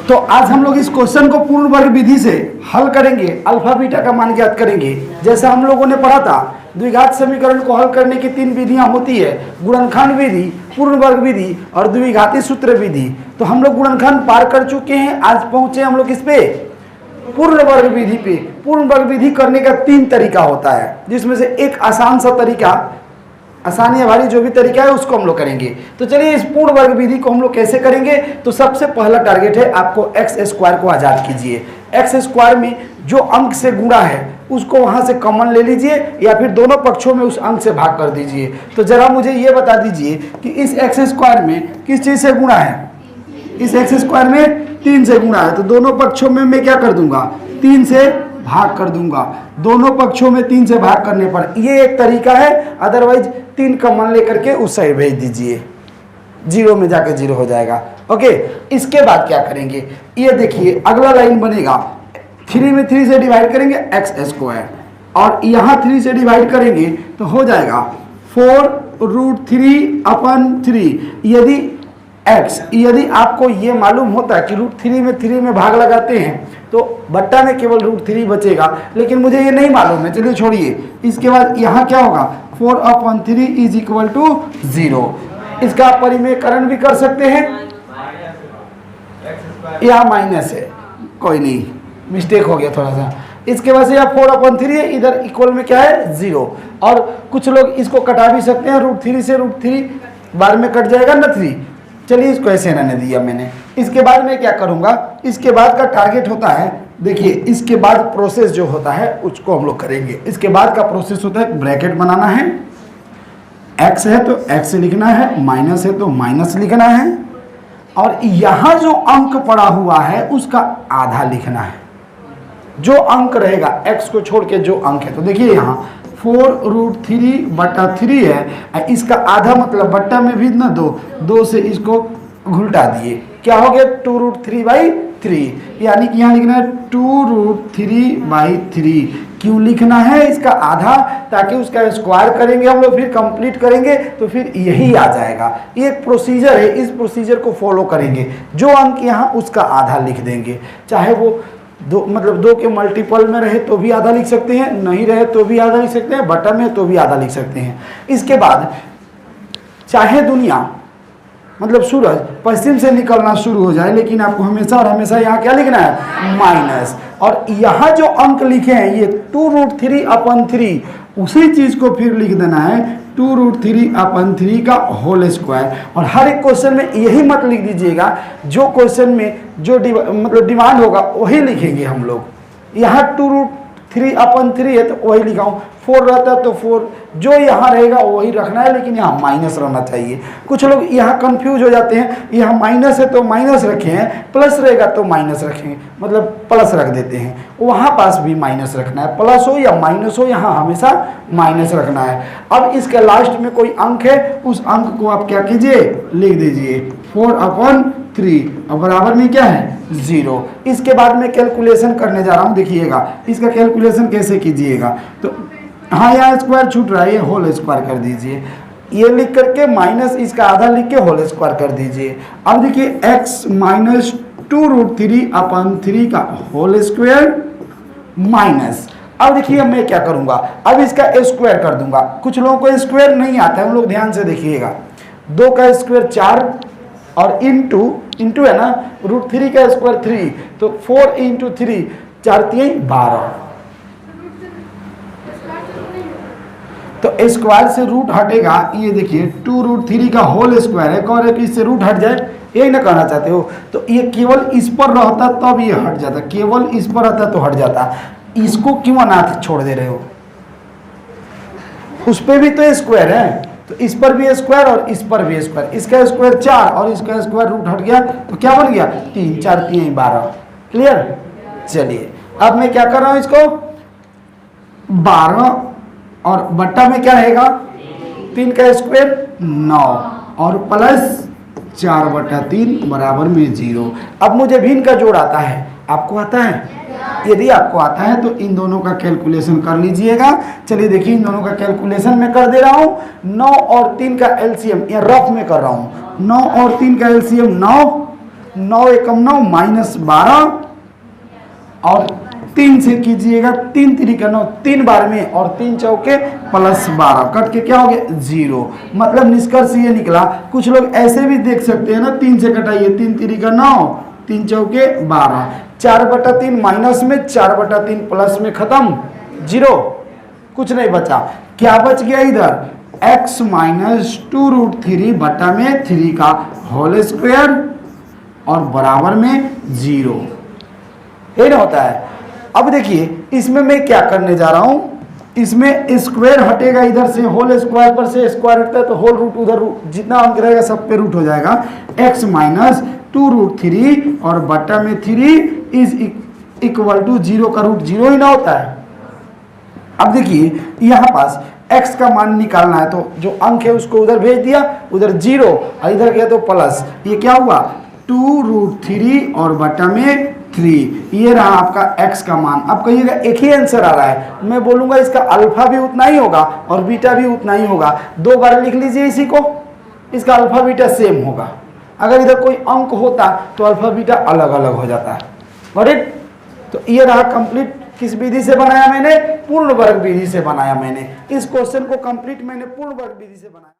तो आज हम लोग इस क्वेश्चन को पूर्ण वर्ग विधि से हल करेंगे, अल्फा बीटा का मान ज्ञात करेंगे। जैसा हम लोगों ने पढ़ा था, द्विघात समीकरण को हल करने की 3 विधियां होती है, गुणनखंड विधि, पूर्ण वर्ग विधि और द्विघाती सूत्र विधि। तो हम लोग गुणनखंड पार कर चुके हैं, आज पहुंचे हम लोग इस पे पूर्ण वर्ग विधि पे। पूर्ण वर्ग विधि करने का 3 तरीका होता है, जिसमें से एक आसान सा तरीका, आसान या भारी जो भी तरीका है उसको हम लोग करेंगे। तो चलिए इस पूर्ण वर्ग विधि को हम लोग कैसे करेंगे। तो सबसे पहला टारगेट है आपको एक्स स्क्वायर को आजाद कीजिए। एक्स स्क्वायर में जो अंक से गुणा है उसको वहां से कॉमन ले लीजिए या फिर दोनों पक्षों में उस अंक से भाग कर दीजिए। तो जरा मुझे ये बता दीजिए कि इस एक्स स्क्वायर में किस चीज से गुणा है। इस एक्स स्क्वायर में 3 से गुणा है, तो दोनों पक्षों में मैं क्या कर दूंगा, 3 से भाग कर दूंगा। दोनों पक्षों में 3 से भाग करने पर ये एक तरीका है, अदरवाइज 3 कॉमन लेकर के उस साइड भेज दीजिए, 0 में जाकर 0 हो जाएगा। ओके, इसके बाद क्या करेंगे, ये देखिए अगला लाइन बनेगा, 3 में 3 से डिवाइड करेंगे एक्स स्क्वायर, और यहाँ 3 से डिवाइड करेंगे तो हो जाएगा 4√3/3। यदि आपको ये मालूम होता है कि √3 में 3 में भाग लगाते हैं तो बट्टा में केवल √3 बचेगा, लेकिन मुझे ये नहीं मालूम है, चलिए छोड़िए। इसके बाद यहाँ क्या होगा, 4/3 = 0। इसका आप परिमेयकरण भी कर सकते हैं, यहाँ माइनस है, कोई नहीं, मिस्टेक हो गया थोड़ा सा। इसके बाद से यहाँ 4/3 है, इधर इक्वल में क्या है 0। और कुछ लोग इसको कटा भी सकते हैं, √3 से √3 बार में कट जाएगा ना 3। चलिए इसको ऐसे रहने दिया मैंने। इसके बाद मैं क्या करूंगा, इसके बाद का टारगेट होता है, देखिए इसके बाद प्रोसेस जो होता है उसको हम लोग करेंगे। इसके बाद का प्रोसेस होता है, ब्रैकेट बनाना है, एक्स है तो एक्स लिखना है, माइनस है तो माइनस लिखना है, और यहाँ जो अंक पड़ा हुआ है उसका आधा लिखना है। जो अंक रहेगा एक्स को छोड़ के जो अंक है, तो देखिए यहाँ 4√3/3 है, इसका आधा मतलब बट्टा में भी ना 2 से इसको घुलटा दिए, क्या हो गया 2√3/3, यानी कि यहाँ लिखना है 2√3/3। क्यों लिखना है इसका आधा, ताकि उसका स्क्वायर करेंगे हम लोग, फिर कंप्लीट करेंगे तो फिर यही आ जाएगा। ये एक प्रोसीजर है, इस प्रोसीजर को फॉलो करेंगे। जो अंक यहाँ उसका आधा लिख देंगे, चाहे वो 2 के मल्टीपल में रहे तो भी आधा लिख सकते हैं, नहीं रहे तो भी आधा लिख सकते हैं, बटन में तो भी आधा लिख सकते हैं। इसके बाद चाहे दुनिया मतलब सूरज पश्चिम से निकलना शुरू हो जाए, लेकिन आपको हमेशा और हमेशा यहाँ क्या लिखना है, माइनस। और यहाँ जो अंक लिखे हैं ये 2√3/3, उसी चीज को फिर लिख देना है 2√3/3 का होल स्क्वायर। और हर एक क्वेश्चन में यही मत लिख दीजिएगा, जो क्वेश्चन में जो मतलब डिमांड होगा वही लिखेंगे हम लोग। यहाँ 2√3/3 है तो वही लिखा हूँ, 4 रहता है तो 4 जो यहाँ रहेगा वही रखना है, लेकिन यहाँ माइनस रहना चाहिए। कुछ लोग यहाँ कंफ्यूज हो जाते हैं, यहाँ माइनस है तो माइनस रखे हैं, प्लस रहेगा तो माइनस रखेंगे, मतलब प्लस रख देते हैं। वहाँ पास भी माइनस रखना है, प्लस हो या माइनस हो यहाँ हमेशा माइनस रखना है। अब इसके लास्ट में कोई अंक है, उस अंक को आप क्या कीजिए, लिख दीजिए 4/3 और बराबर में क्या है 0। इसके बाद मैं कैलकुलेशन करने जा रहा हूँ, देखिएगा इसका कैलकुलेशन कैसे कीजिएगा। तो हाँ, यहाँ स्क्वायर छूट रहा है, ये होल स्क्वायर कर दीजिए, ये लिख करके माइनस इसका आधा लिख के होल स्क्वायर कर दीजिए। अब देखिए x माइनस 2√3/3 का होल स्क्वायर माइनस, अब देखिए मैं क्या करूंगा, अब इसका स्क्वायर कर दूंगा। कुछ लोगों को स्क्वायर नहीं आता है, हम लोग ध्यान से देखिएगा, 2 का स्क्वायर 4 और इंटू है ना, √3 का स्क्वायर 3, तो 4 × 3 4 3 12। तो स्क्वायर से रूट हटेगा, ये देखिए 2√3 का होल स्क्वायर है, कह रहे कि इससे रूट हट जाए, यही ना कहना चाहते हो। तो ये केवल इस पर रहता तब ये हट जाता, केवल इस पर रहता तो हट जाता। इसको क्यों अनाथ छोड़ दे रहे हो, उस पर भी तो स्क्वायर है, तो इस पर भी स्क्वायर और इस पर भी स्क्वायर, इसका स्क्वायर 4 और इसका स्क्वायर रूट हट गया तो क्या बन गया 3 4 3 12। क्लियर। चलिए अब मैं क्या कर रहा हूँ, इसको 12 और बट्टा में क्या रहेगा 3 का स्क्वायर 9 और प्लस 4/3 बराबर में 0। अब मुझे भिन्न का जोड़ आता है, आपको आता है, यदि आपको आता है तो इन दोनों का कैलकुलेशन कर लीजिएगा। चलिए देखिए इन दोनों का कैलकुलेशन मैं कर दे रहा हूँ। 9 और 3 का एलसीएम, या रफ में कर रहा हूँ, 9 और 3 का एलसीएम 9, 9 एकम 9 -12 और 3 से कीजिएगा, 3 3 9, 3 बार में और 3 चौके +12 कट के क्या हो गया 0। मतलब निष्कर्ष ये निकला। कुछ लोग ऐसे भी देख सकते हैं ना, 3 से कटाइए, 3 3 9, 3 चौके 12, 4/3 माइनस में, 4/3 प्लस में, खत्म 0, कुछ नहीं बचा। क्या बच गया इधर x - 2√3 बटा में 3 का होल स्क्वायर और बराबर में 0, ये ना होता है। अब देखिए इसमें मैं क्या करने जा रहा हूं, इसमें स्क्वायर हटेगा इधर से, होल स्क्वायर पर से स्क्वायर हटता है तो होल रूट उधर, जितना अंक रहेगा सब पे रूट हो जाएगा। x - 2√3 और बटा में 3 इज इक्वल टू 0 का रूट 0 ही ना होता है। अब देखिए यहाँ पास x का मान निकालना है तो जो अंक है उसको उधर भेज दिया, उधर 0 और इधर गया तो प्लस, ये क्या हुआ 2√3 और बटा में 3, ये रहा आपका x का मान। अब कहिएगा एक ही आंसर आ रहा है, मैं बोलूंगा इसका अल्फा भी उतना ही होगा और बीटा भी उतना ही होगा। 2 बार लिख लीजिए इसी को, इसका अल्फा बीटा सेम होगा। अगर इधर कोई अंक होता तो अल्फा बीटा अलग अलग हो जाता है। Got it? तो ये रहा कंप्लीट। किस विधि से बनाया मैंने? पूर्ण वर्ग विधि से बनाया मैंने। इस क्वेश्चन को कंप्लीट मैंने पूर्ण वर्ग विधि से बनाया।